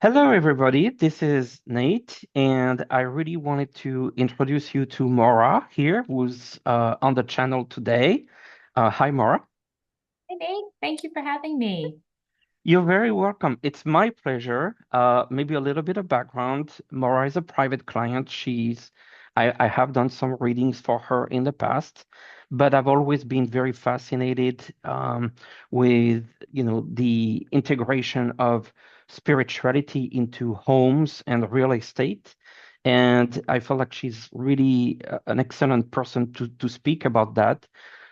Hello, everybody. This is Nate, and I really wanted to introduce you to Maura here, who's on the channel today. Hi, Maura. Hey Nate, thank you for having me. You're very welcome. It's my pleasure. Maybe a little bit of background. Maura is a private client. I have done some readings for her in the past, but I've always been very fascinated with, the integration of spirituality into homes and real estate. And I feel like she's really an excellent person to speak about that.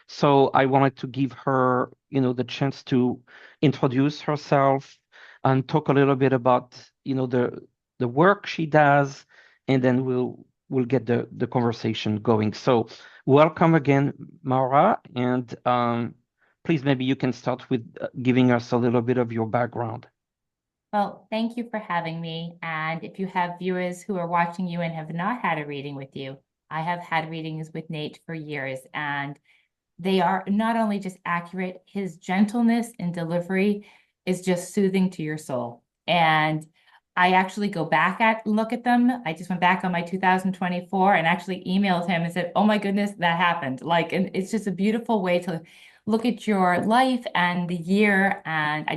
So I wanted to give her, the chance to introduce herself and talk a little bit about, the work she does, and then we'll get the conversation going. So welcome again, Maura, and please maybe you can start with giving us a little bit of your background. Well, thank you for having me. And if you have viewers who are watching you and have not had a reading with you, I have had readings with Nate for years, and they are not only just accurate, his gentleness and delivery is just soothing to your soul. And I actually go back at look at them. I just went back on my 2024 and actually emailed him and said, "Oh my goodness, that happened." Like, and it's just a beautiful way to look at your life and the year. And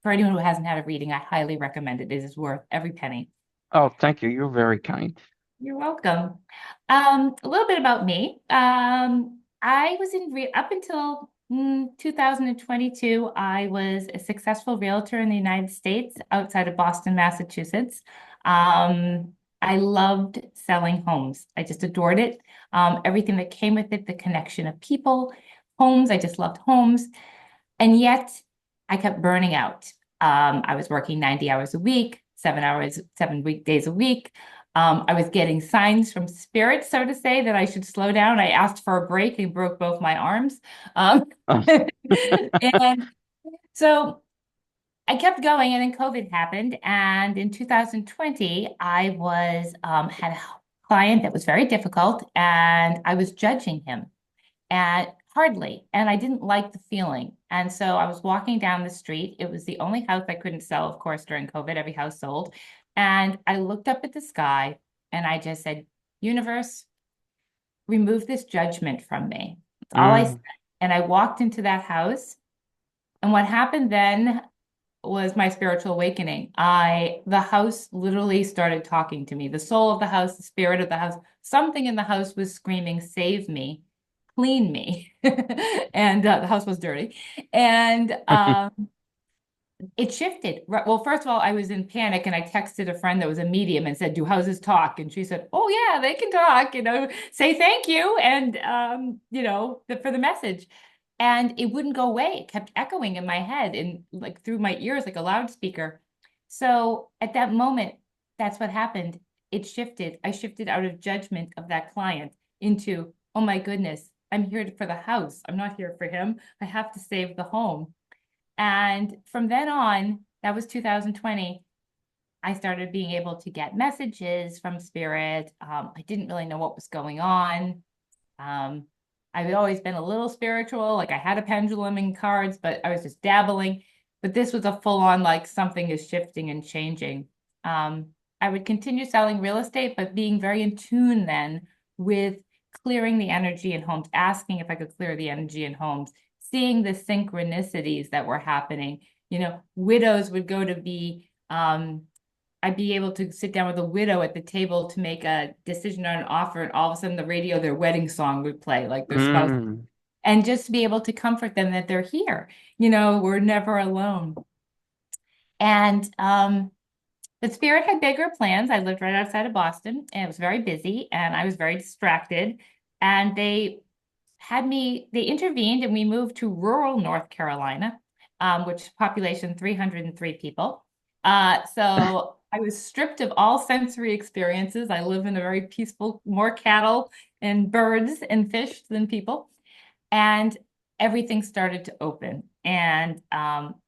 for anyone who hasn't had a reading, I highly recommend it. It is worth every penny. Oh, thank you. You're very kind. You're welcome. A little bit about me. I was in re up until 2022. I was a successful realtor in the United States outside of Boston, Massachusetts. I loved selling homes. I just adored it. Everything that came with it, the connection of people, homes. I just loved homes. And yet I kept burning out. I was working 90 hours a week, 7 hours, 7 weekdays a week. I was getting signs from spirit, so to say, that I should slow down. I asked for a break and broke both my arms. Um, Oh, and so I kept going, and then COVID happened. And in 2020, I was had a client that was very difficult, and I was judging him and hardly. And I didn't like the feeling. And so I was walking down the street. It was the only house I couldn't sell, of course, during COVID. Every house sold. And I looked up at the sky and I just said, "Universe, remove this judgment from me." That's all I said. mm, And I walked into that house. And what happened then was my spiritual awakening. The house literally started talking to me. The soul of the house, the spirit of the house, something in the house was screaming, "Save me, clean me." And the house was dirty. And it shifted. Well, first of all, I was in panic and I texted a friend that was a medium and said, "Do houses talk?" And she said, "Oh, yeah, they can talk, say thank you and, for the message." And it wouldn't go away. It kept echoing in my head and like through my ears like a loudspeaker. So at that moment, that's what happened. It shifted. I shifted out of judgment of that client into, "Oh my goodness, I'm here for the house. I'm not here for him. I have to save the home." And from then on, that was 2020, I started being able to get messages from spirit. I didn't really know what was going on. Um, I've always been a little spiritual, like I had a pendulum and cards, but I was just dabbling. But this was a full on, like something is shifting and changing. Um, I would continue selling real estate, but being very in tune then with clearing the energy in homes, asking if I could clear the energy in homes, seeing the synchronicities that were happening. Widows would go to be I'd be able to sit down with a widow at the table to make a decision on an offer, and all of a sudden the radio, their wedding song would play, like their spouse, mm, and just to be able to comfort them that they're here. We're never alone. And but Spirit had bigger plans. I lived right outside of Boston, and it was very busy, and I was very distracted. And they intervened, and we moved to rural North Carolina, which population 303 people. So I was stripped of all sensory experiences. I live in a very peaceful, more cattle and birds and fish than people. And everything started to open. And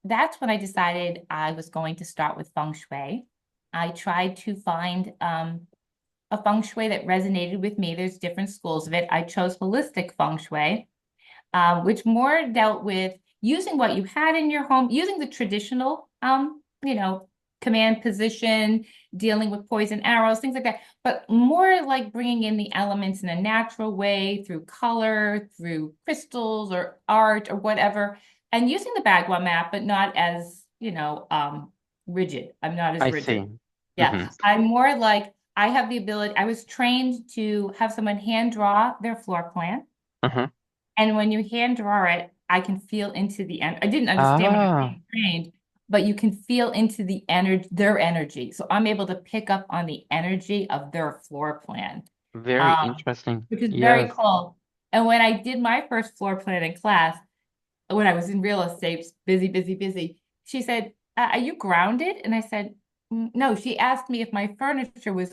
that's when I decided I was going to start with feng shui. I tried to find a feng shui that resonated with me. There's different schools of it. I chose holistic feng shui, which more dealt with using what you had in your home, using the traditional, command position, dealing with poison arrows, things like that, but more like bringing in the elements in a natural way through color, through crystals or art or whatever, and using the Bagua map, but not as, rigid. I'm not as I rigid. see. Yeah, I'm more like I have the ability. I was trained to have someone hand draw their floor plan. Mm-hmm. And when you hand draw it, I can feel into the end. I didn't understand when I was Ah, being trained, but you can feel into the energy, their energy. So I'm able to pick up on the energy of their floor plan, very um, interesting. which is very Yes. cool. And when I did my first floor plan in class, when I was in real estate, busy, busy, busy, she said, "Are you grounded?" And I said, No. She asked me if my furniture was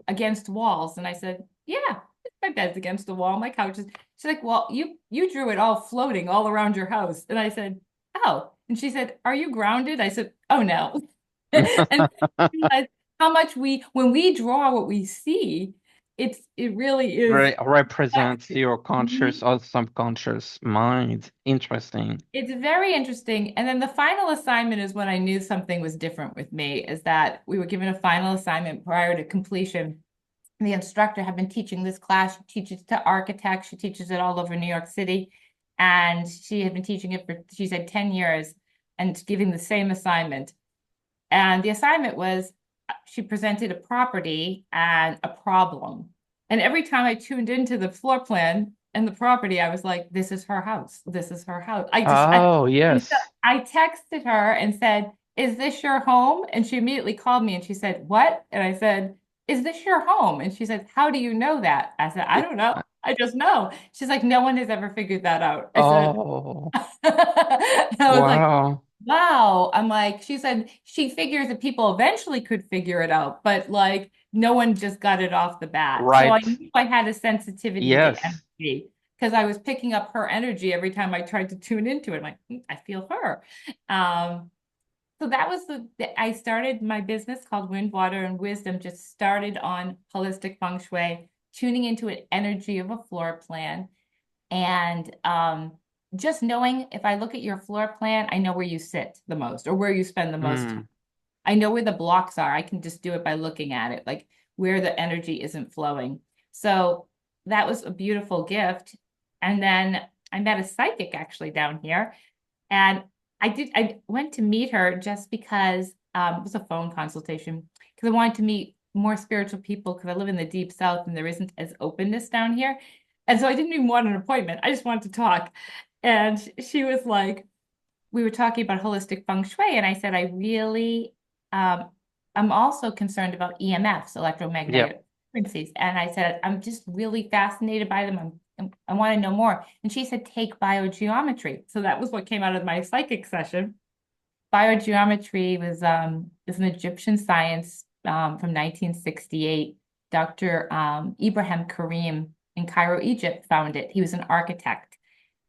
against walls, and I said, "Yeah, my bed's against the wall, my couch is." She's like, "Well, you drew it all floating all around your house," and I said, "Oh," and she said, "Are you grounded?" I said, "Oh no," and I realized how much when we draw what we see, it really is. Represents your conscious Mhm. or subconscious mind. Interesting. It's very interesting. And then the final assignment is when I knew something was different with me, is that we were given a final assignment prior to completion. The instructor had been teaching this class. She teaches to architects. She teaches it all over New York City. And she had been teaching it for, she said, 10 years and giving the same assignment. And the assignment was she presented a property and a problem. And every time I tuned into the floor plan and the property, I was like, this is her house. This is her house. Oh, And so yes. I texted her and said, "Is this your home?" And she immediately called me and she said, "What?" And I said, "Is this your home?" And she said, "How do you know that?" I said, "I It, don't know. I just know." She's like, "No one has ever figured that out." I said, oh, I was like, wow. wow. I'm like, she said she figures that people eventually could figure it out, but like no one just got it off the bat. So I Right. knew I had a sensitivity to Yes. energy because I was picking up her energy every time I tried to tune into it. I'm like, I feel her." Um, so that was I started my business called Wind, Water, and Wisdom, just started on holistic feng shui, tuning into an energy of a floor plan. And just knowing if I look at your floor plan, I know where you sit the most or where you spend the most time. Mm, I know where the blocks are. I can just do it by looking at it, like where the energy isn't flowing. So that was a beautiful gift. And then I met a psychic actually down here. And I went to meet her just because it was a phone consultation because I wanted to meet more spiritual people because I live in the deep south and there isn't as openness down here. And so I didn't even want an appointment. I just wanted to talk. And she was like, we were talking about holistic feng shui, and I said, um, I'm also concerned about EMFs, yep. electromagnetic frequencies. And I said, I'm just really fascinated by them. I want to know more. And she said, take biogeometry. So that was what came out of my psychic session. Biogeometry is an Egyptian science from 1968. Dr. Ibrahim Karim in Cairo, Egypt, found it. He was an architect,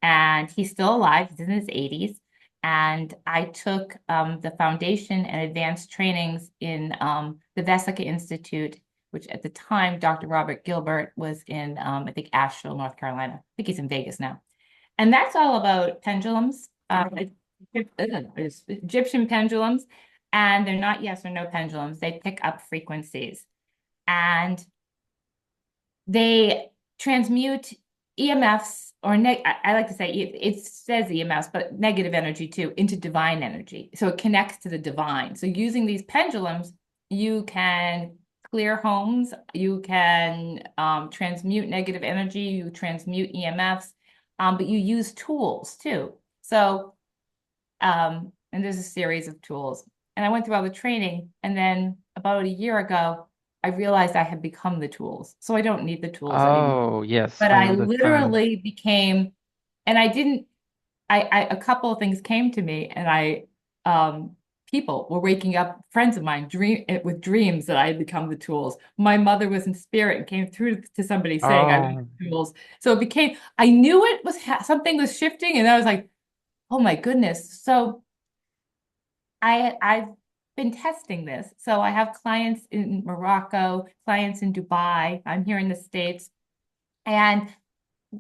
and he's still alive. He's in his 80s. And I took the foundation and advanced trainings in the Vesica Institute, which at the time Dr. Robert Gilbert was in, I think, Asheville, North Carolina. I think he's in Vegas now. And that's all about pendulums. Egyptian pendulums, and they're not yes or no pendulums. They pick up frequencies and they transmute EMFs or I like to say it says EMFs, but negative energy too, into divine energy. So it connects to the divine. So using these pendulums, you can clear homes, you can transmute negative energy, you transmute EMFs, but you use tools too. So and there's a series of tools. And I went through all the training. And then about a year ago, I realized I had become the tools. So I don't need the tools anymore. Oh, yes, But I I understand. literally became, and I didn't, a couple of things came to me, and people were waking up, friends of mine, with dreams that I had become the tools. My mother was in spirit and came through to somebody saying I was Oh, the tools. So it became, I knew it was something was shifting, and I was like, oh my goodness. So I've been testing this. So I have clients in Morocco, clients in Dubai. I'm here in the States, and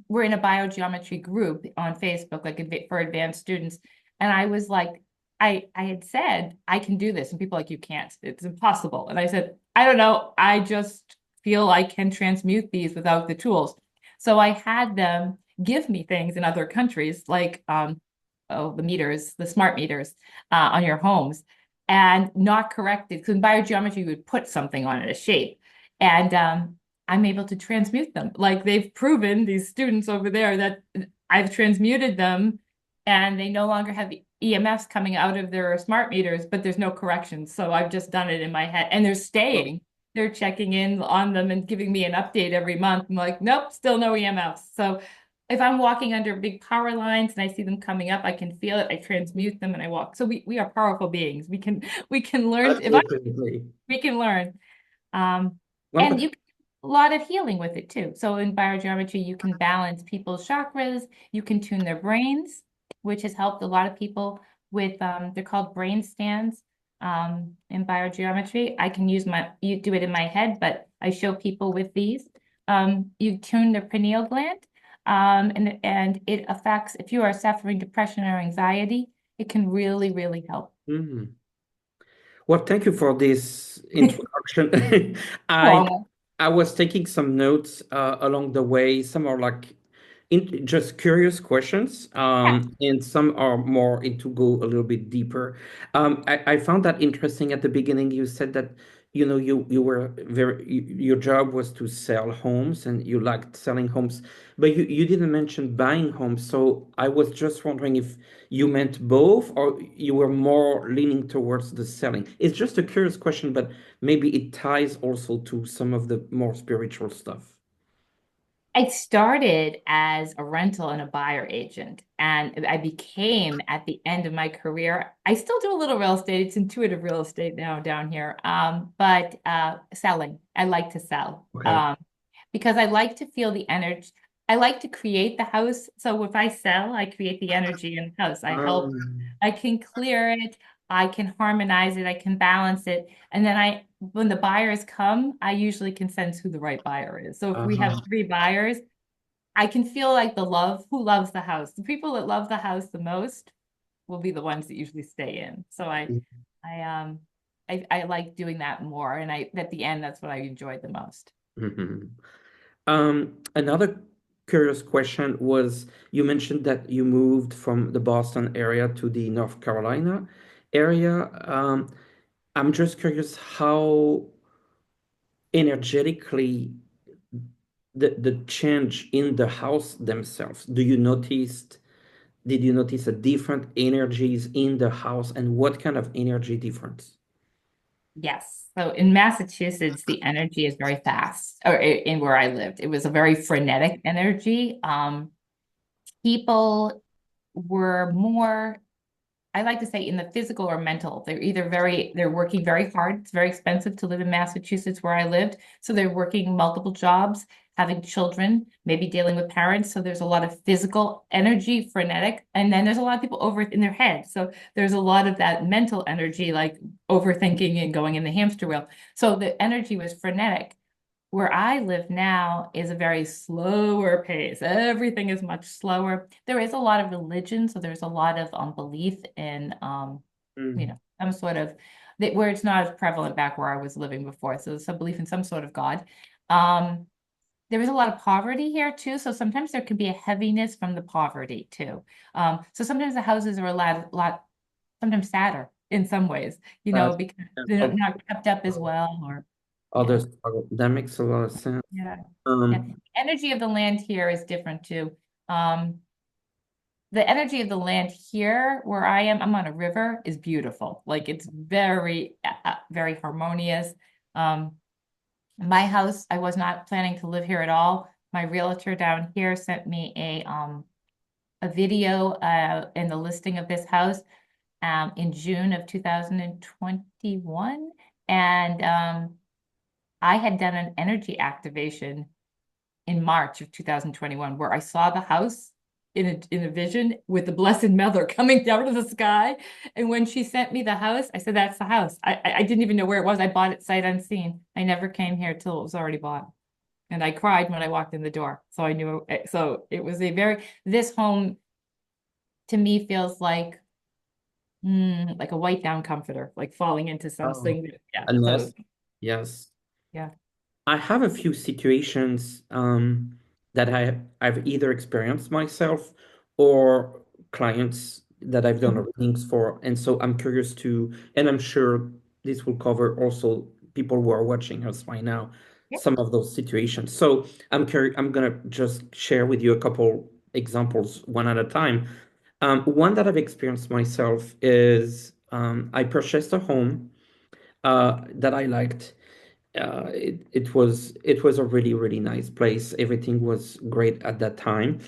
we're in a biogeometry group on Facebook, like for advanced students. And I was like I had said I can do this, and people are like, you can't. It's impossible. And I said, I don't know. I just feel I can transmute these without the tools. So I had them give me things in other countries, like the meters, the smart meters on your homes, and not corrected. Because in biogeometry, you would put something on it, a shape, and I'm able to transmute them. Like they've proven, these students over there, that I've transmuted them, and they no longer have EMFs coming out of their smart meters, but there's no corrections. So I've just done it in my head, and they're staying. They're checking in on them and giving me an update every month. I'm like, nope, still no EMFs. So if I'm walking under big power lines and I see them coming up, I can feel it. I transmute them and I walk. So we are powerful beings. We can learn. If I Definitely. We can learn. Um, and Well, you a lot of healing with it too. So in biogeometry, you can balance people's chakras, you can tune their brains, which has helped a lot of people with they're called brain stands in biogeometry. I can use you do it in my head, but I show people with these. You tune the pineal gland, and it affects if you are suffering depression or anxiety, it can really, really help. mhm. Well, thank you for this introduction. I Well, I was taking some notes along the way. Some are like just curious questions, yeah. and some are more into go a little bit deeper. I found that interesting at the beginning. You said that you were your job was to sell homes and you liked selling homes, but you didn't mention buying homes. So I was just wondering if you meant both or you were more leaning towards the selling. It's just a curious question, but maybe it ties also to some of the more spiritual stuff. I started as a rental and a buyer agent, and I became at the end of my career. I still do a little real estate. It's intuitive real estate now down here, but selling. I like to sell Okay. because I like to feel the energy. I like to create the house. So if I sell, I create the energy in the house. I help. I can clear it. I can harmonize it. I can balance it, and then when the buyers come, I usually can sense who the right buyer is. So if we have Uh-huh. three buyers, I can feel like who loves the house. The people that love the house the most will be the ones that usually stay in. So I I like doing that more. And at the end, that's what I enjoyed the most. Mhm. Another curious question was you mentioned that you moved from the Boston area to the North Carolina area. I'm just curious how energetically the change in the house themselves. Did you notice a different energies in the house and what kind of energy difference? Yes. So in Massachusetts, the energy is very fast, or in where I lived, it was a very frenetic energy. People were more, I like to say, in the physical or mental. They're working very hard. It's very expensive to live in Massachusetts where I lived. So they're working multiple jobs, having children, maybe dealing with parents. So there's a lot of physical energy, frenetic. And then there's a lot of people over in their head. So there's a lot of that mental energy, like overthinking and going in the hamster wheel. So the energy was frenetic. Where I live now is a very slower pace. Everything is much slower. There is a lot of religion, so there's a lot of belief in Mm, some sort of where it's not as prevalent back where I was living before. So there's some belief in some sort of God. Um, there is a lot of poverty here too, so sometimes there can be a heaviness from the poverty too. So sometimes the houses are a lot sometimes sadder in some ways, uh, because they're not kept up as well, or other yeah. struggle. That makes a lot of sense. Yeah. Yeah. Um, The energy of the land here is different too. Um, the energy of the land here where I am, I'm on a river, is beautiful. Like it's very harmonious. Um, my house, I was not planning to live here at all. My realtor down here sent me a video in the listing of this house in June of 2021. And I had done an energy activation in March of 2021, where I saw the house in a vision with the Blessed Mother coming down to the sky. And when she sent me the house, I said, "That's the house." I didn't even know where it was. I bought it sight unseen. I never came here till it was already bought, and I cried when I walked in the door. So I knew. So it was this home to me feels like Like a white down comforter, like falling into Oh, something. Yeah. a So nest. Yes. yeah. I have a few situations that I've either experienced myself or clients that I've done Mhm. readings for. And so I'm curious to, and I'm sure this will cover also people who are watching us right now, Yeah. some of those situations. So I'm curious, I'm gonna just share with you a couple examples one at a time. One that I've experienced myself is I purchased a home that I liked. It was a really really nice place. Everything was great at that time,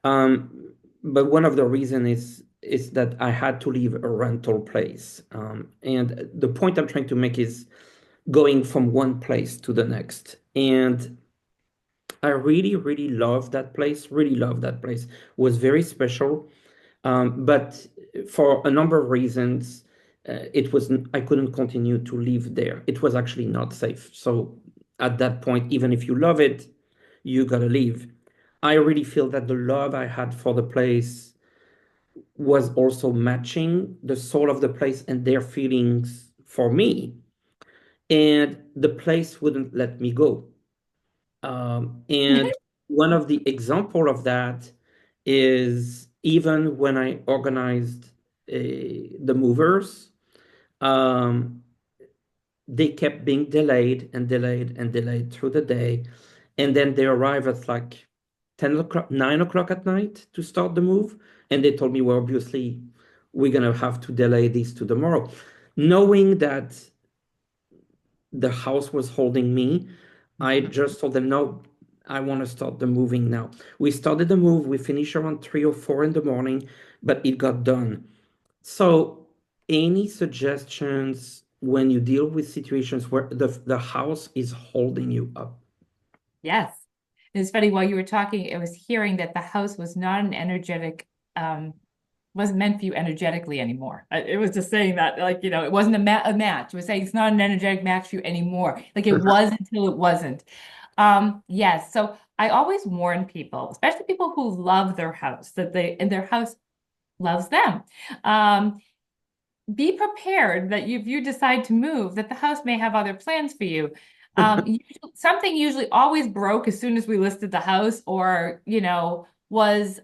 but one of the reason is that I had to leave a rental place, and the point I'm trying to make is going from one place to the next. And I really really love that place. Really love that place. It was very special, but for a number of reasons, I couldn't continue to live there. It was actually not safe. So at that point, even if you love it, you gotta leave. I really feel that the love I had for the place was also matching the soul of the place and their feelings for me. And the place wouldn't let me go. And one of the example of that is even when I organized the movers, um, they kept being delayed and delayed and delayed through the day. And then they arrive at like 10 o'clock, 9 o'clock at night to start the move. And they told me, well, obviously, we're going to have to delay this to tomorrow. Knowing that the house was holding me, I just told them, no, I want to start the moving now. We started the move. We finished around 3 or 4 in the morning, but it got done. So, any suggestions when you deal with situations where the house is holding you up? Yes. It's funny while you were talking, I was hearing that the house was not an energetic, wasn't meant for you energetically anymore. It was just saying that, like, it wasn't a match. It was saying it's not an energetic match for you anymore. Like it was until it wasn't. Yes. So I always warn people, especially people who love their house, that and their house loves them. Um, be prepared that if you decide to move, that the house may have other plans for you. Something usually always broke as soon as we listed the house, or was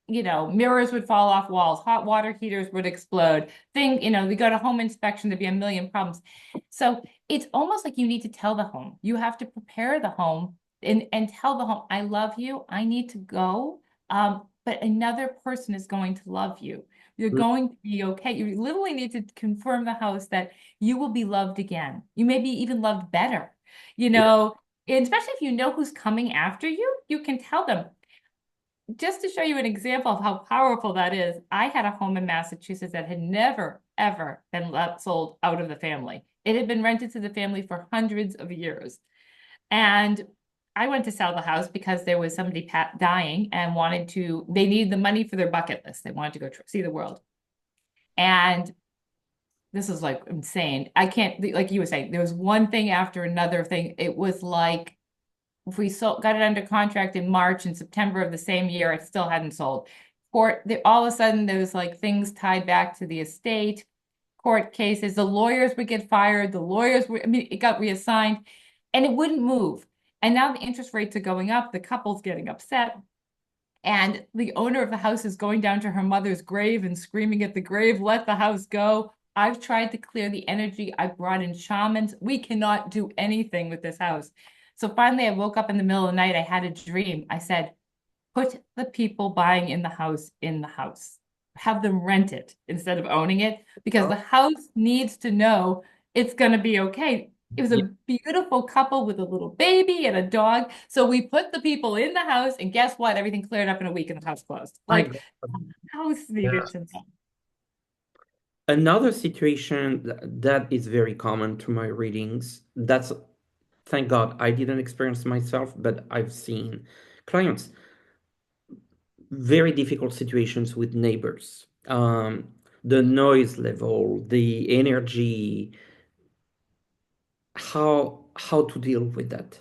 mirrors would fall off walls, hot water heaters would explode. We go to home inspection, there'd be a million problems. So it's almost like you need to tell the home. You have to prepare the home and tell the home, I love you, I need to go. But another person is going to love you. You're going to be okay. You literally need to confirm the house that you will be loved again. You may be even loved better, you Yeah. know, and especially if you know who's coming after you, you can tell them. Just to show you an example of how powerful that is, I had a home in Massachusetts that had never, ever been sold out of the family. It had been rented to the family for hundreds of years. And I went to sell the house because there was somebody dying and they needed the money for their bucket list. They wanted to go see the world. And this is like insane. I can't, like you were saying, there was one thing after another thing. It was like if we got it under contract in March and September of the same year, it still hadn't sold. All of a sudden, there was like things tied back to the estate, court cases. The lawyers would get fired. It got reassigned and it wouldn't move. And now the interest rates are going up. The couple's getting upset. And the owner of the house is going down to her mother's grave and screaming at the grave, let the house go. I've tried to clear the energy. I brought in shamans. We cannot do anything with this house. So finally, I woke up in the middle of the night. I had a dream. I said, put the people buying in the house. Have them rent it instead of owning it because the house needs to know it's going to be okay. It was Yeah. a beautiful couple with a little baby and a dog. So we put the people in the house, and guess what? Everything cleared up in a week and the house closed. My Like, God. the house Yeah. needed to know. Another situation that is very common to my readings, that's thank God I didn't experience myself, but I've seen clients, very difficult situations with neighbors. The noise level, the energy, how to deal with that.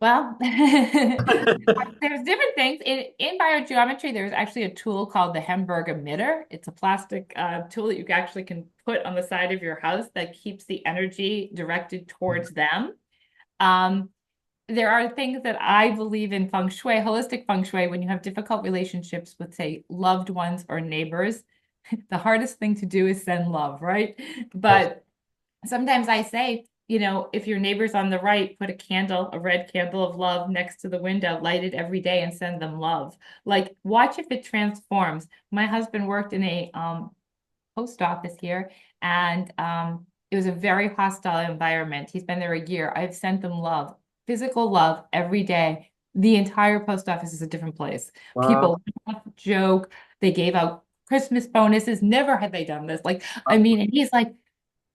Well, there's different things. In biogeometry, there's actually a tool called the Hemberg emitter. It's a plastic tool that you actually can put on the side of your house that keeps the energy directed towards them. Um, there are things that I believe in feng shui, holistic feng shui, when you have difficult relationships with, say, loved ones or neighbors, the hardest thing to do is send love, right? Yes. But sometimes I say, if your neighbor's on the right, put a candle, a red candle of love next to the window, light it every day and send them love. Like, watch if it transforms. My husband worked in a post office here, and it was a very hostile environment. He's been there a year. I've sent them love, physical love every day. The entire post office is a different place. Wow. People laugh, joke. They gave out Christmas bonuses. Never had they done this. Like, I mean, and he's like,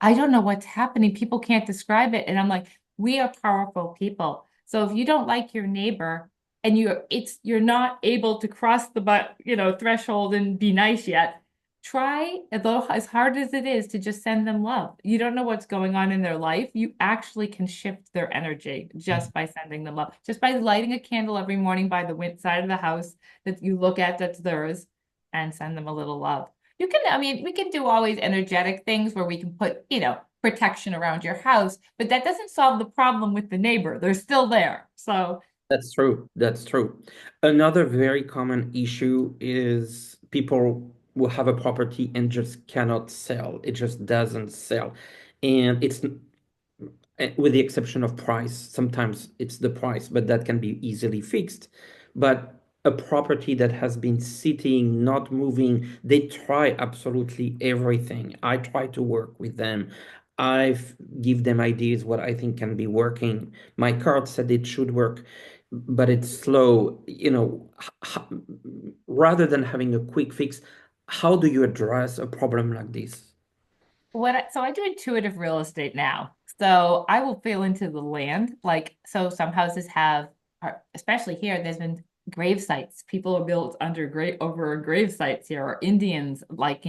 I don't know what's happening. People can't describe it. And I'm like, we are powerful people. So if you don't like your neighbor and you're not able to cross the threshold and be nice yet, try, although as hard as it is, to just send them love. You don't know what's going on in their life. You actually can shift their energy just by sending them love, just by lighting a candle every morning by the side of the house that you look at that's theirs and send them a little love. You can, I mean, we can do always energetic things where we can put, protection around your house, but that doesn't solve the problem with the neighbor. They're still there. So, That's true. That's true. Another very common issue is people will have a property and just cannot sell. It just doesn't sell. And it's with the exception of price, sometimes it's the price, but that can be easily fixed. But a property that has been sitting, not moving, they try absolutely everything. I try to work with them. I give them ideas what I think can be working. My card said it should work, but it's slow. Rather than having a quick fix, how do you address a problem like this? so I do intuitive real estate now. So I will feel into the land. Like, so some houses especially here, there's been grave sites. People are built over grave sites here, or Indians, like,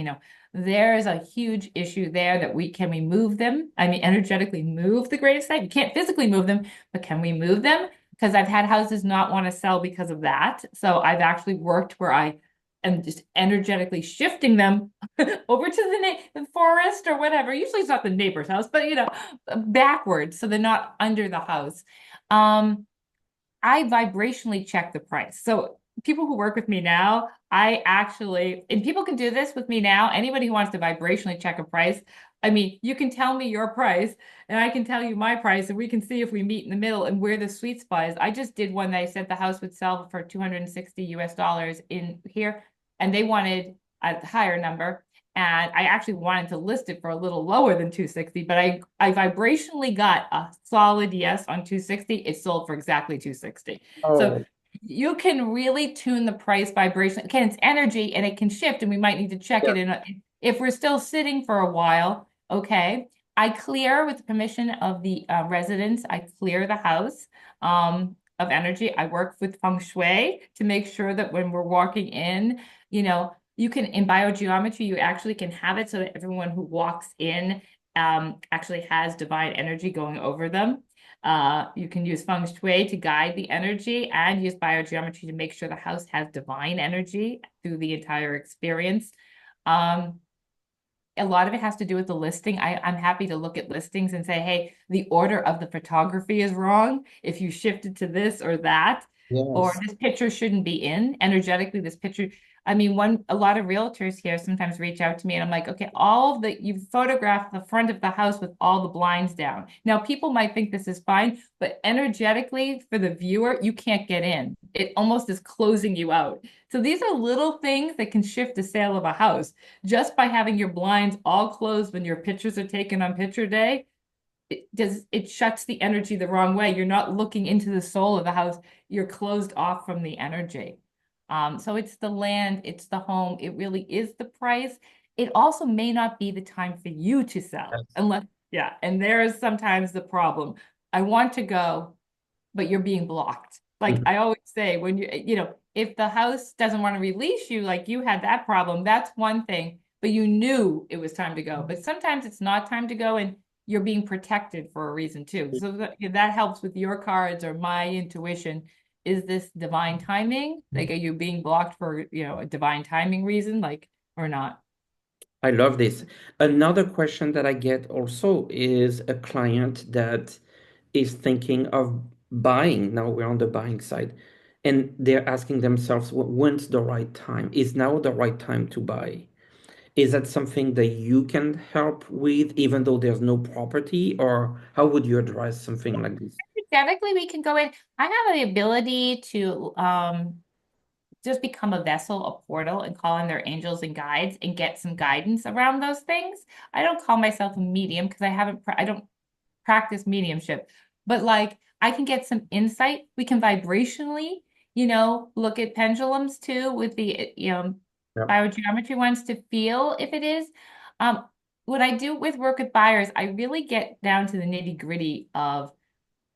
there's a huge issue there that can we move them? I mean, energetically move the grave site. We can't physically move them, but can we move them? Because I've had houses not want to sell because of that. So I've actually worked where I am just energetically shifting them over to the forest or whatever. Usually it's not the neighbor's house, but backwards, so they're not under the house. I vibrationally check the price. So people who work with me now, and people can do this with me now. Anybody who wants to vibrationally check a price, I mean, you can tell me your price and I can tell you my price, and we can see if we meet in the middle and where the sweet spot is. I just did one that I said the house would sell for 260 US dollars in here, and they wanted a higher number. And I actually wanted to list it for a little lower than 260, but I vibrationally got a solid yes on 260. It sold for exactly 260. So Oh, you can really tune the price vibration. Again, it's energy and it can shift, and we might need to check yeah. it in. If we're still sitting for a while, okay. I clear with the permission of the residents. I clear the house of energy. I work with feng shui to make sure that when we're walking in, you can, in biogeometry, you actually can have it so that everyone who walks in actually has divine energy going over them. You can use feng shui to guide the energy and use biogeometry to make sure the house has divine energy through the entire experience. Um, a lot of it has to do with the listing. I'm happy to look at listings and say, hey, the order of the photography is wrong. If you shifted to this or that, or Yes. this picture shouldn't be in energetically, this picture. I mean, a lot of realtors here sometimes reach out to me and I'm like, okay, you've photographed the front of the house with all the blinds down. Now, people might think this is fine, but energetically for the viewer, you can't get in. It almost is closing you out. So these are little things that can shift the sale of a house just by having your blinds all closed when your pictures are taken on picture day. It shuts the energy the wrong way. You're not looking into the soul of the house. You're closed off from the energy. So it's the land, it's the home. It really is the price. It also may not be the time for you to sell Yes. unless, yeah. And there is sometimes the problem. I want to go, but you're being blocked. Like Mhm. I always say, when if the house doesn't want to release you, like you had that problem, that's one thing, but you knew it was time to go. But sometimes it's not time to go. And you're being protected for a reason too. So that helps with your cards or my intuition. Is this divine timing? Like, are you being blocked for, a divine timing reason, like, or not? I love this. Another question that I get also is a client that is thinking of buying. Now we're on the buying side, and they're asking themselves, when's the right time? Is now the right time to buy? Is that something that you can help with, even though there's no property, or how would you address something like this? Energetically, we can go in. I have the ability to just become a vessel, a portal, and call in their angels and guides and get some guidance around those things. I don't call myself a medium because I don't practice mediumship, but like I can get some insight. We can vibrationally, look at pendulums too with the, Yeah. biogeometry ones to feel if it is. Um, what I do with work with buyers, I really get down to the nitty gritty of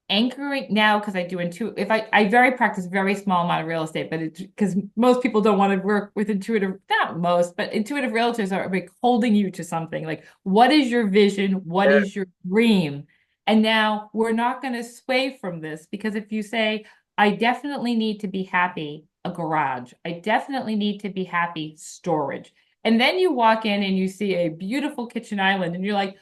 anchoring now because I do if I very practice very small amount of real estate, but it's because most people don't want to work with intuitive, not most, but intuitive realtors are like holding you to something like what is your vision, what Yeah. is your dream? And now we're not going to sway from this because if you say, I definitely need to be happy, a garage, I definitely need to be happy, storage. And then you walk in and you see a beautiful kitchen island and you're like,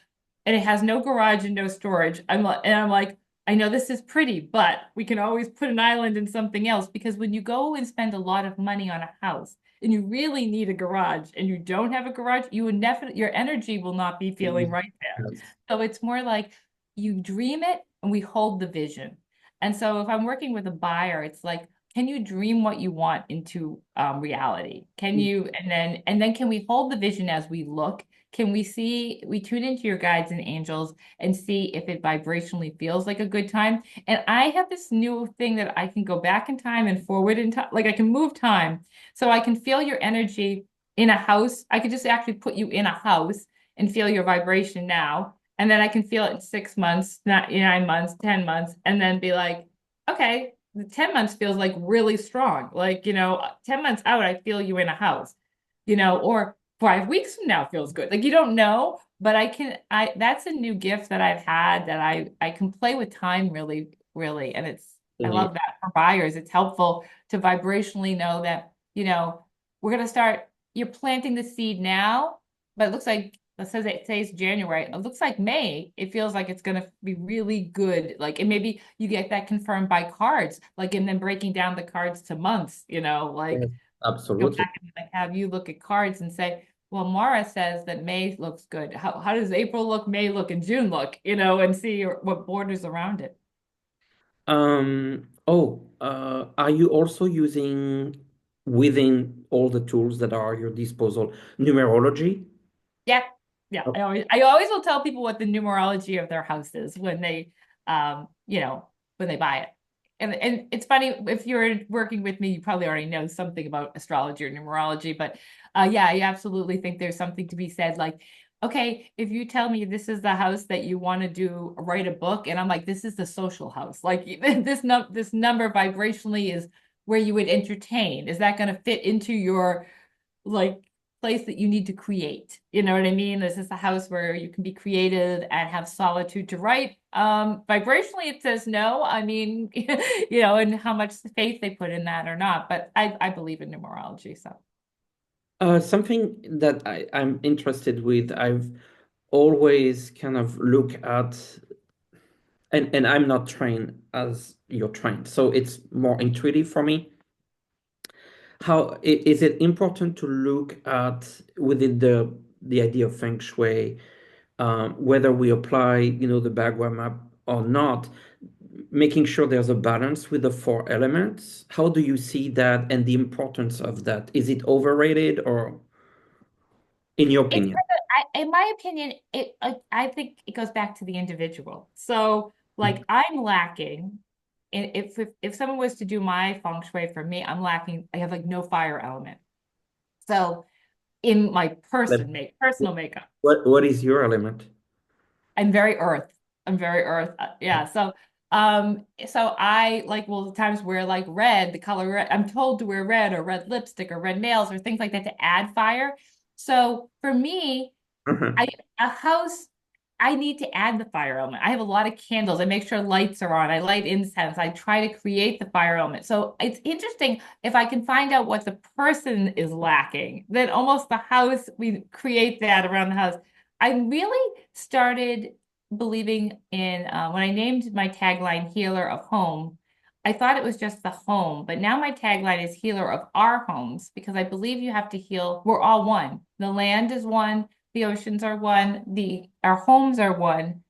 and it has no garage and no storage. I'm like, I know this is pretty, but we can always put an island in something else because when you go and spend a lot of money on a house and you really need a garage and you don't have a garage, you would definitely your energy will not be feeling right there. Yes. So it's more like you dream it and we hold the vision. And so if I'm working with a buyer, it's like, can you dream what you want into reality? Can you, and then can we hold the vision as we look? Can we tune into your guides and angels and see if it vibrationally feels like a good time? And I have this new thing that I can go back in time and forward in time, like I can move time. So I can feel your energy in a house. I could just actually put you in a house and feel your vibration now. And then I can feel it in 6 months, not 9 months, 10 months, and then be like, okay, the 10 months feels like really strong. Like, 10 months out, I feel you in a house, or 5 weeks from now feels good. Like you don't know, but that's a new gift that I've had that I can play with time really, really. And I Yeah. love that for buyers. It's helpful to vibrationally know that, we're going to start, you're planting the seed now, but it looks like it says it says January. It looks like May. It feels like it's going to be really good. Like, and maybe you get that confirmed by cards, like, and then breaking down the cards to months, like Yes, go absolutely. back and like have you look at cards and say, well, Maura says that May looks good. How does April look, May look, and June look, and see what borders around it. Are you also using within all the tools that are at your disposal numerology? Yeah. Yeah. Oh, I always will tell people what the numerology of their house is when they when they buy it. And it's funny if you're working with me, you probably already know something about astrology or numerology, but yeah, I absolutely think there's something to be said like, okay, if you tell me this is the house that you want to do write a book, and I'm like, this is the social house. Like this number vibrationally is where you would entertain. Is that going to fit into your like place that you need to create? You know what I mean? This is a house where you can be creative and have solitude to write. Vibrationally, it says no. I mean, and how much faith they put in that or not. But I believe in numerology, so. something that I'm interested with, I've always kind of look at, and I'm not trained as you're trained, so it's more intuitive for me. Is it important to look at within the idea of feng shui, whether we apply, the Bagua map or not, making sure there's a balance with the four elements? How do you see that and the importance of that? Is it overrated or in your It's opinion? in my opinion, I think it goes back to the individual. So, like, I'm lacking. And if someone was to do my feng shui for me, I'm lacking. I have like no fire element. So, in my Like, personal makeup, what is your element? I'm very earth. I'm very earth. Yeah. So I like will times wear like red, the color red. I'm told to wear red or red lipstick or red nails or things like that to add fire. So for me, Mhm. I a house. I need to add the fire element. I have a lot of candles. I make sure lights are on. I light incense. I try to create the fire element. So it's interesting if I can find out what the person is lacking, then almost the house, we create that around the house. I really started believing in when I named my tagline Healer of Home. I thought it was just the home, but now my tagline is Healer of Our Homes because I believe you have to heal. We're all one. The land is one, the oceans are one, our homes are one,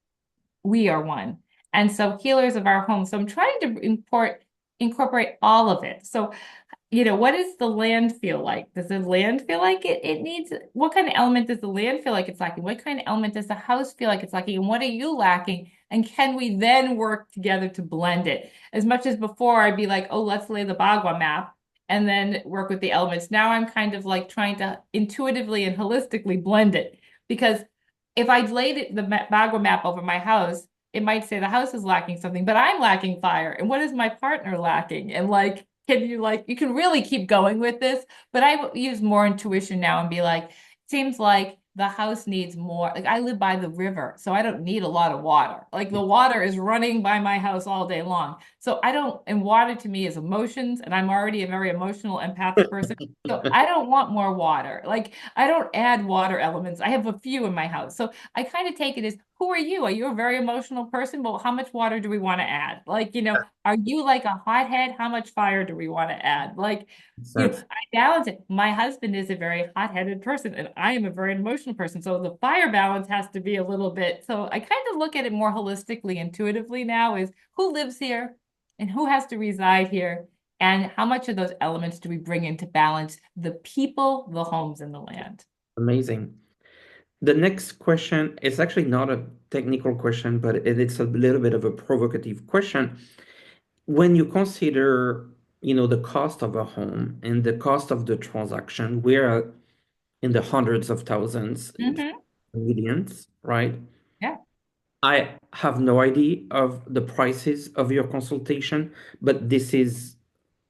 we are one. And so healers of our homes. So I'm trying to incorporate all of it. So what does the land feel like? Does the land feel like it needs, what kind of element does the land feel like it's lacking? What kind of element does the house feel like it's lacking? And what are you lacking? And can we then work together to blend it? As much as before, I'd be like, oh, let's lay the Bagua map and then work with the elements. Now I'm kind of like trying to intuitively and holistically blend it. Because if I laid the Bagua map over my house, it might say the house is lacking something, but I'm lacking fire. And what is my partner lacking? And you can really keep going with this, but I use more intuition now and be like, it seems like the house needs more. Like I live by the river, so I don't need a lot of water. Like the water is running by my house all day long. So and water to me is emotions, and I'm already a very emotional, empathic person. So I don't want more water. Like I don't add water elements. I have a few in my house. So I kind of take it as, who are you? Are you a very emotional person? Well, how much water do we want to add? Are you like a hothead? How much fire do we want to add? Sense. I balance it. My husband is a very hot-headed person, and I am a very emotional person. So the fire balance has to be a little bit. So I kind of look at it more holistically, intuitively now is who lives here and who has to reside here, and how much of those elements do we bring into balance the people, the homes, and the land? Amazing. The next question is actually not a technical question, but it's a little bit of a provocative question. When you consider, the cost of a home and the cost of the transaction, we're in the hundreds of thousands, Mm-hmm. millions, right? Yeah. I have no idea of the prices of your consultation, but this is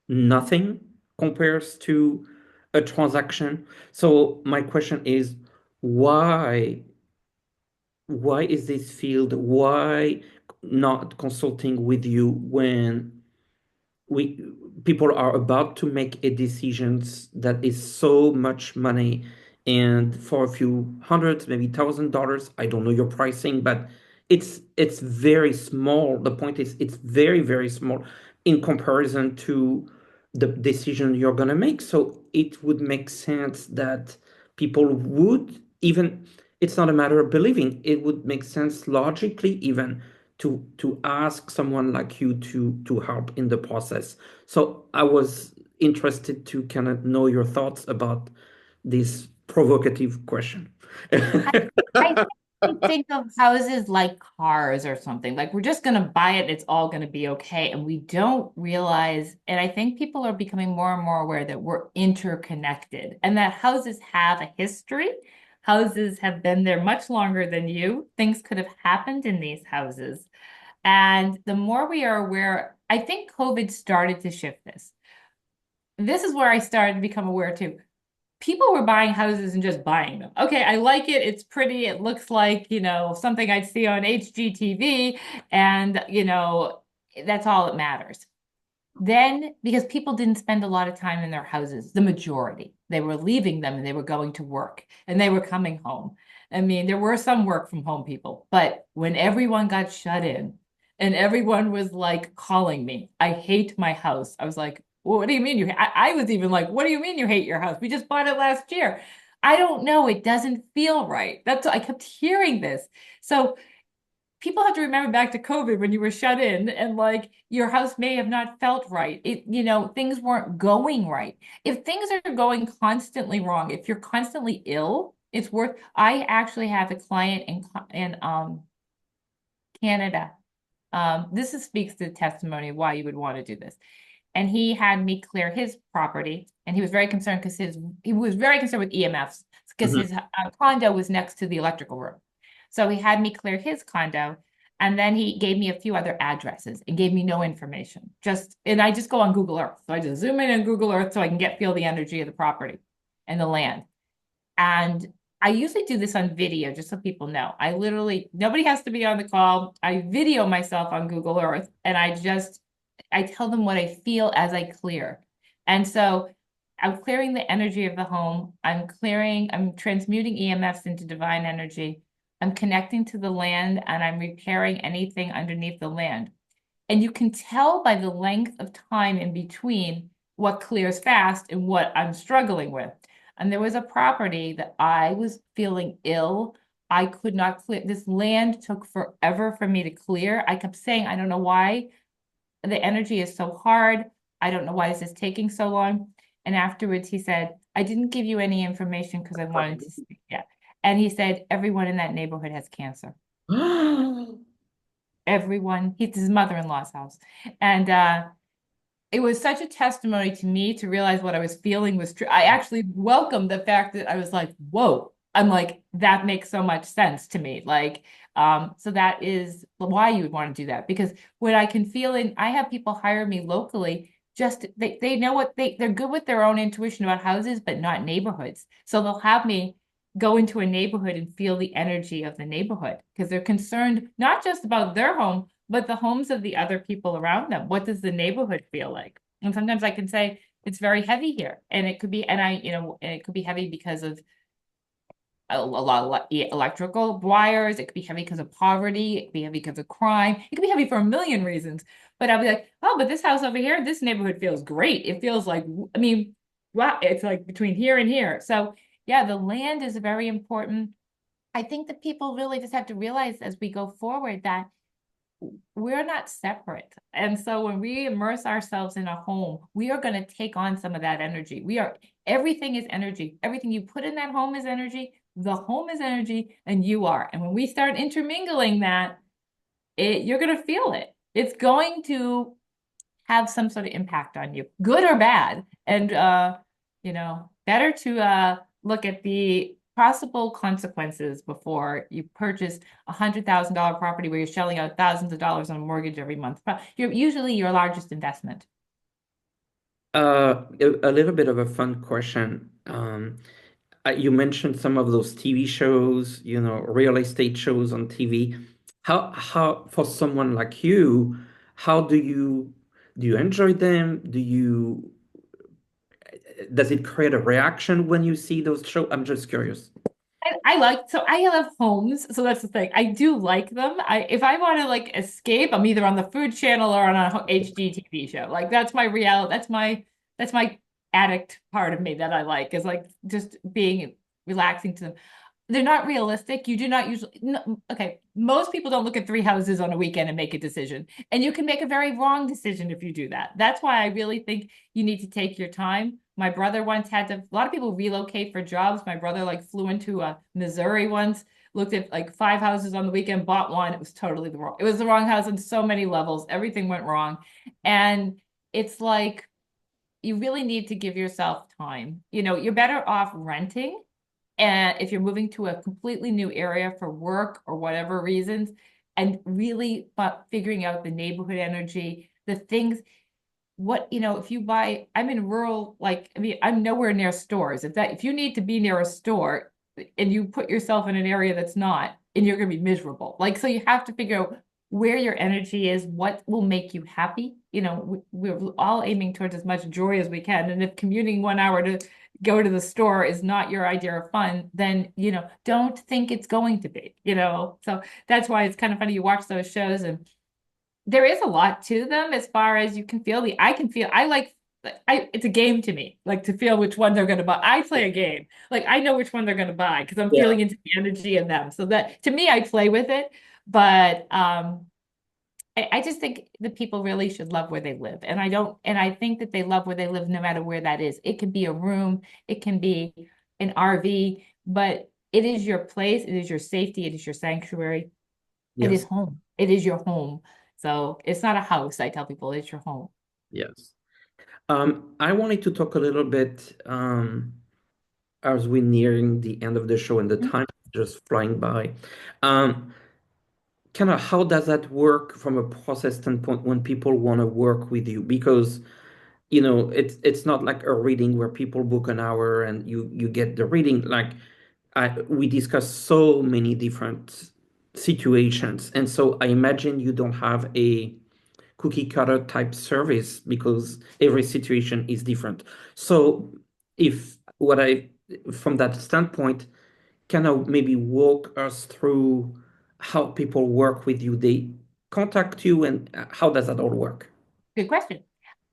nothing compares to a transaction. So my question is, why why is this field, why not consulting with you when we people are about to make a decisions that is so much money, and for a few hundreds, maybe $1,000, I don't know your pricing, but it's very small. The point is it's very, very small in comparison to the decision you're gonna make. So it would make sense that people would even, it's not a matter of believing, it would make sense logically even to ask someone like you to help in the process. So I was interested to kind of know your thoughts about this provocative question. I think we think of houses like cars or something. Like we're just going to buy it and it's all going to be okay. And we don't realize, and I think people are becoming more and more aware that we're interconnected and that houses have a history. Houses have been there much longer than you. Things could have happened in these houses. And the more we are aware, I think COVID started to shift this. This is where I started to become aware too. People were buying houses and just buying them. Okay, I like it. It's pretty. It looks like, something I'd see on HGTV. And, that's all that matters. Then, because people didn't spend a lot of time in their houses, the majority, they were leaving them and they were going to work and they were coming home. I mean, there were some work from home people, but when everyone got shut in and everyone was like calling me, I hate my house. I was like, well, what do you mean I was even like, what do you mean you hate your house? We just bought it last year. I don't know. It doesn't feel right. I kept hearing this. So people have to remember back to COVID when you were shut in and like your house may have not felt right. Things weren't going right. If things are going constantly wrong, if you're constantly ill, I actually have a client in Canada. Speaks to the testimony of why you would want to do this. And he had me clear his property, and he was very concerned because he was very concerned with EMFs because Mhm. his condo was next to the electrical room. So he had me clear his condo, and then he gave me a few other addresses and gave me no information. And I just go on Google Earth. So I just zoom in on Google Earth so I can feel the energy of the property and the land. And I usually do this on video, just so people know. I literally, nobody has to be on the call. I video myself on Google Earth and I tell them what I feel as I clear. And so I'm clearing the energy of the home. I'm transmuting EMFs into divine energy. I'm connecting to the land and I'm repairing anything underneath the land. And you can tell by the length of time in between what clears fast and what I'm struggling with. And there was a property that I was feeling ill. I could not clear. This land took forever for me to clear. I kept saying, I don't know why the energy is so hard. I don't know why this is taking so long. And afterwards, he said, I didn't give you any information because I wanted to speak. Yeah. And he said, everyone in that neighborhood has cancer. Everyone, it's his mother-in-law's house. And it was such a testimony to me to realize what I was feeling was true. I actually welcomed the fact that I was like, whoa, I'm like, that makes so much sense to me. Like, so that is why you would want to do that. Because when I can feel it, I have people hire me locally, just they know what they're good with their own intuition about houses, but not neighborhoods. So they'll have me go into a neighborhood and feel the energy of the neighborhood because they're concerned not just about their home, but the homes of the other people around them. What does the neighborhood feel like? And sometimes I can say it's very heavy here, and it could be, and it could be heavy because of a lot of electrical wires. It could be heavy because of poverty. It could be heavy because of crime. It could be heavy for a million reasons. But I'll be like, oh, but this house over here, this neighborhood feels great. It feels like, I mean, wow, it's like between here and here. So yeah, the land is very important. I think that people really just have to realize as we go forward that we're not separate. And so when we immerse ourselves in a home, we are going to take on some of that energy. Everything is energy. Everything you put in that home is energy. The home is energy, and you are. And when we start intermingling that, you're going to feel it. It's going to have some sort of impact on you, good or bad. And better to look at the possible consequences before you purchase $100,000 property where you're shelling out thousands of dollars on a mortgage every month. You're usually your largest investment. A little bit of a fun question. You mentioned some of those TV shows, real estate shows on TV. How for someone like you, how do you enjoy them? Does it create a reaction when you see those shows? I'm just curious. So I have homes, so that's the thing. I do like them. If I want to like escape, I'm either on the Food Channel or on a HGTV show. Like that's my reality. That's my addict part of me that I like is like just being relaxing to them. They're not realistic. You do not usually, no, okay. Most people don't look at three houses on a weekend and make a decision. And you can make a very wrong decision if you do that. That's why I really think you need to take your time. My brother once had to, a lot of people relocate for jobs. My brother like flew into Missouri once, looked at like five houses on the weekend, bought one. It was totally it was the wrong house on so many levels. Everything went wrong. And it's like, you really need to give yourself time. You're better off renting. And if you're moving to a completely new area for work or whatever reasons, and really figuring out the neighborhood energy, the things, if you buy, I'm in rural, like, I mean, I'm nowhere near stores. If you need to be near a store and you put yourself in an area that's not, and you're going to be miserable. Like, so you have to figure out where your energy is, what will make you happy. We're all aiming towards as much joy as we can. And if commuting 1 hour to go to the store is not your idea of fun, then, don't think it's going to be, So that's why it's kind of funny. You watch those shows and there is a lot to them as far as it's a game to me, like to feel which one they're going to buy. I play a game. Like I know which one they're going to buy because I'm Yeah. feeling into the energy of them. So that to me, I play with it. But I just think the people really should love where they live. And I think that they love where they live no matter where that is. It can be a room, it can be an RV, but it is your place, it is your safety, it is your sanctuary, it is Yes. home. It is your home. So it's not a house, I tell people, it's your home. Yes. I wanted to talk a little bit as we're nearing the end of the show and the Mhm. time is just flying by. Um, Kind of how does that work from a process standpoint when people want to work with you? Because it's not like a reading where people book an hour and you get the reading. Like we discuss so many different situations, and so I imagine you don't have a cookie cutter type service because every situation is different. So if what I from that standpoint, kind of maybe walk us through how people work with you. They contact you, and how does that all work? Good question.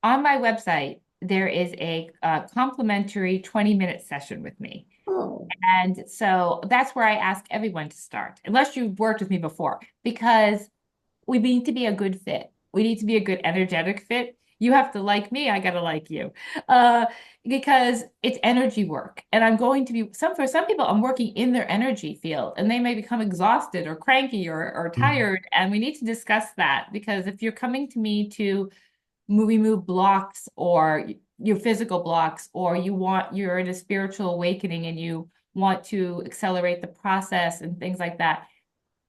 On my website, there is a complimentary 20-minute session with me. Oh. And so that's where I ask everyone to start, unless you've worked with me before, because we need to be a good fit. We need to be a good energetic fit. You have to like me, I gotta like you. Uh, because it's energy work. And I'm going to be for some people, I'm working in their energy field and they may become exhausted or cranky or tired. And we need to discuss that because if you're coming to me to remove blocks or your physical blocks, or you're in a spiritual awakening and you want to accelerate the process and things like that,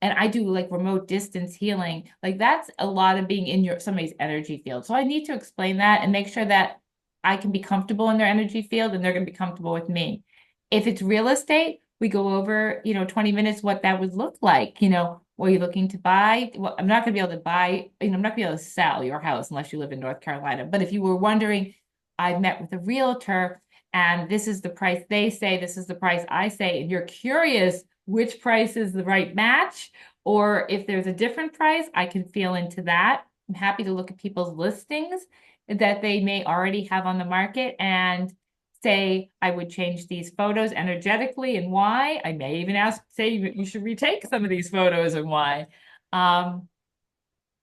and I do like remote distance healing, like that's a lot of being in somebody's energy field. So I need to explain that and make sure that I can be comfortable in their energy field and they're going to be comfortable with me. If it's real estate, we go over, 20 minutes what that would look like. What are you looking to buy? Well, I'm not going to be able to buy, I'm not going to be able to sell your house unless you live in North Carolina. But if you were wondering, I met with a realtor and this is the price they say, this is the price I say, and you're curious which price is the right match, or if there's a different price, I can feel into that. I'm happy to look at people's listings that they may already have on the market and say, I would change these photos energetically and why. I may even say you should retake some of these photos and why.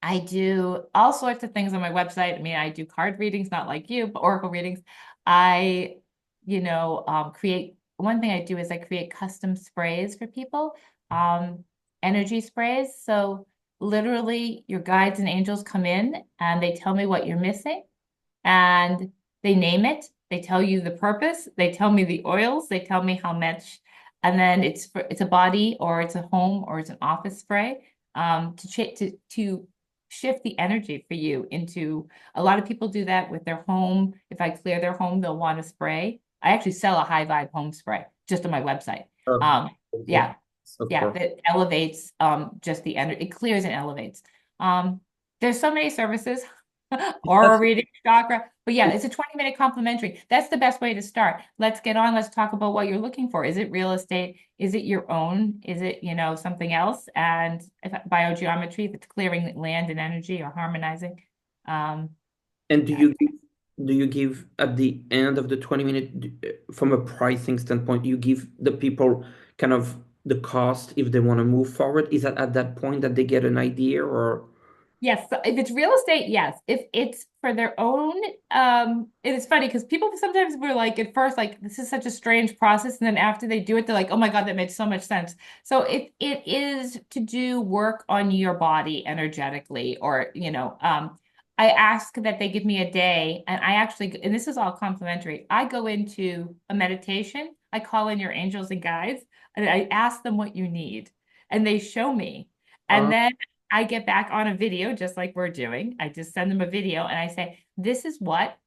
I do all sorts of things on my website. I mean, I do card readings, not like you, but oracle readings. I, create, one thing I do is I create custom sprays for people, energy sprays. So literally your guides and angels come in and they tell me what you're missing and they name it. They tell you the purpose. They tell me the oils. They tell me how much, and then it's a body or it's a home or it's an office spray to shift the energy for you into. A lot of people do that with their home. If I clear their home, they'll want a spray. I actually sell a high vibe home spray just on my website. Oh, Yeah, of yeah, course. that elevates just the energy. It clears and elevates. There's so many services. Aura That's reading, chakra. But yeah, it's a 20-minute complimentary. That's the best way to start. Let's get on. Let's talk about what you're looking for. Is it real estate? Is it your own? Is it, something else? And if biogeometry, if it's clearing land and energy or harmonizing. Um, And do you give at the end of the 20-minute, from a pricing standpoint, you give the people kind of the cost if they want to move forward? Is that at that point that they get an idea, or? Yes, so if it's real estate, yes. If it's for their own, it is funny because people sometimes were like at first, like, this is such a strange process, and then after they do it, they're like, oh my God, that made so much sense. So if it is to do work on your body energetically, or I ask that they give me a day, and I actually, and this is all complimentary. I go into a meditation, I call in your angels and guides, and I ask them what you need, and they show me. And Uh, then I get back on a video just like we're doing. I just send them a video and I say, this is what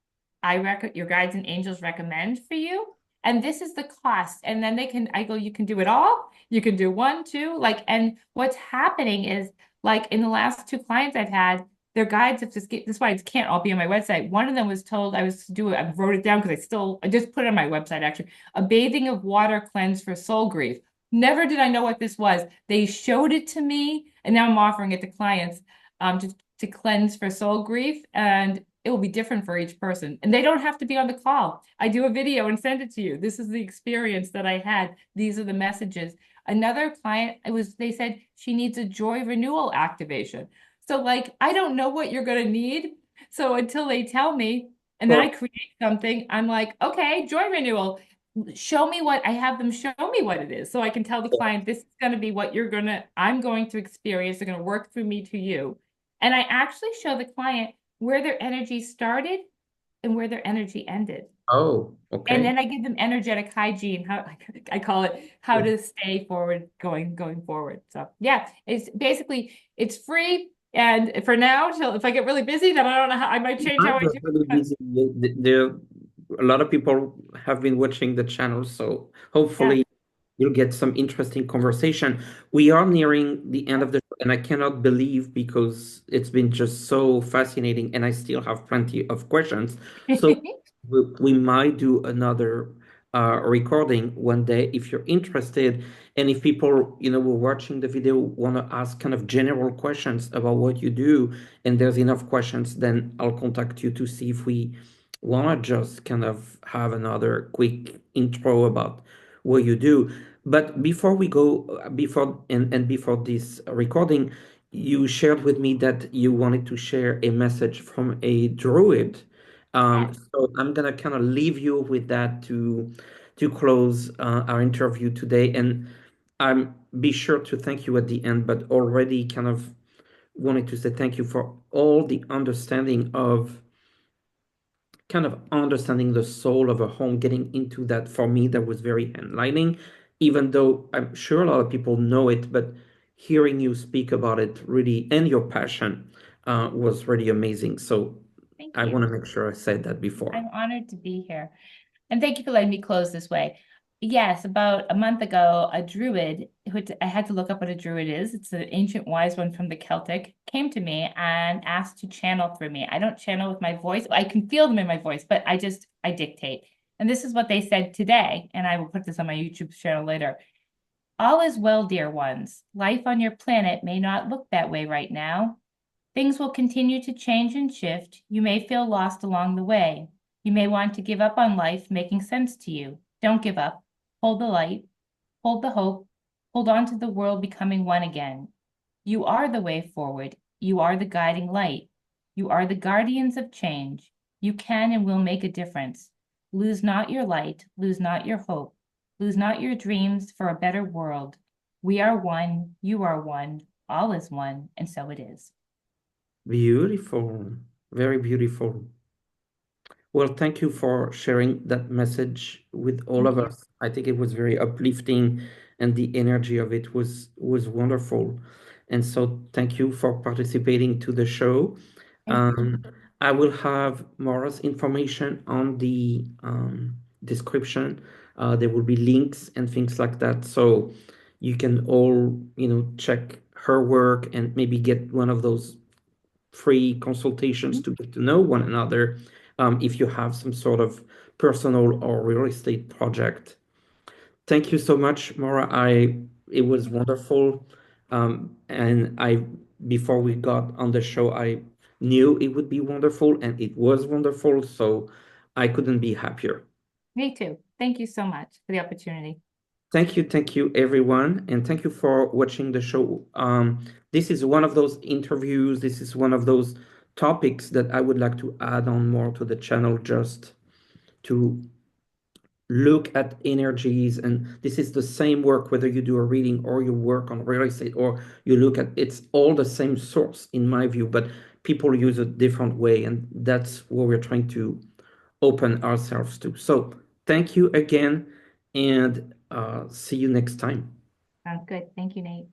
your guides and angels recommend for you. And this is the cost. And then I go, you can do it all. You can do one, two, and what's happening is like in the last two clients I've had, their guides have just this is why it can't all be on my website. One of them was told I was to do it. I wrote it down because I just put it on my website actually. A bathing of water cleanse for soul grief. Never did I know what this was. They showed it to me, and now I'm offering it to clients to cleanse for soul grief, and it will be different for each person. And they don't have to be on the call. I do a video and send it to you. This is the experience that I had. These are the messages. Another client, they said she needs a joy renewal activation. So like, I don't know what you're going to need. So until they tell me, and then I Sure. create something, I'm like, okay, joy renewal. I have them show me what it is so I can tell the client this is going to be what I'm going to experience. They're going to work through me to you. And I actually show the client where their energy started and where their energy ended. Oh, And okay. then I give them energetic hygiene, how I call it, how to stay forward, going forward. So yeah, it's free. And for now, till if I get really busy, then I don't know how I might change how I Times are do really it. busy. A lot of people have been watching the channel, so Yeah. hopefully. you'll get some interesting conversation. We are nearing the end of the show, and I cannot believe because it's been just so fascinating, and I still have plenty of questions. So we might do another recording one day if you're interested, and if people, were watching the video want to ask kind of general questions about what you do, and there's enough questions, then I'll contact you to see if we want to just kind of have another quick intro about what you do. But before we go, before this recording, you shared with me that you wanted to share a message from a druid. Yes. So I'm gonna kind of leave you with that to close our interview today, and I'm be sure to thank you at the end, but already kind of wanted to say thank you for all the understanding of kind of understanding the soul of a home, getting into that. For me, that was very enlightening, even though I'm sure a lot of people know it, but hearing you speak about it really and your passion was really amazing. So Thank I you. want to make sure I said that before. I'm honored to be here. And thank you for letting me close this way. Yes, about a month ago, a druid, which I had to look up what a druid is. It's an ancient wise one from the Celtic, came to me and asked to channel through me. I don't channel with my voice. I can feel them in my voice, but I dictate. And this is what they said today, and I will put this on my YouTube channel later. All is well, dear ones. Life on your planet may not look that way right now. Things will continue to change and shift. You may feel lost along the way. You may want to give up on life making sense to you. Don't give up. Hold the light. Hold the hope. Hold on to the world becoming one again. You are the way forward. You are the guiding light. You are the guardians of change. You can and will make a difference. Lose not your light. Lose not your hope. Lose not your dreams for a better world. We are one. You are one. All is one. And so it is. Beautiful, very beautiful. Well, thank you for sharing that message with all Thank of you. us. I think it was very uplifting and the energy of it was wonderful. And so thank you for participating to the show. Thank you. Um, I will have Maura's information on the description. There will be links and things like that. So you can all, check her work and maybe get one of those free consultations to get to know one another if you have some sort of personal or real estate project. Thank you so much, Maura. It was wonderful. And before we got on the show, I knew it would be wonderful, and it was wonderful. So I couldn't be happier. Me too. Thank you so much for the opportunity. Thank you, everyone, and thank you for watching the show. This is one of those interviews. This is one of those topics that I would like to add on more to the channel, just to look at energies. And this is the same work, whether you do a reading or you work on real estate or you look at it's all the same source, in my view, but people use a different way, and that's what we're trying to open ourselves to. So thank you again, and see you next time. Sounds good. Thank you, Nate.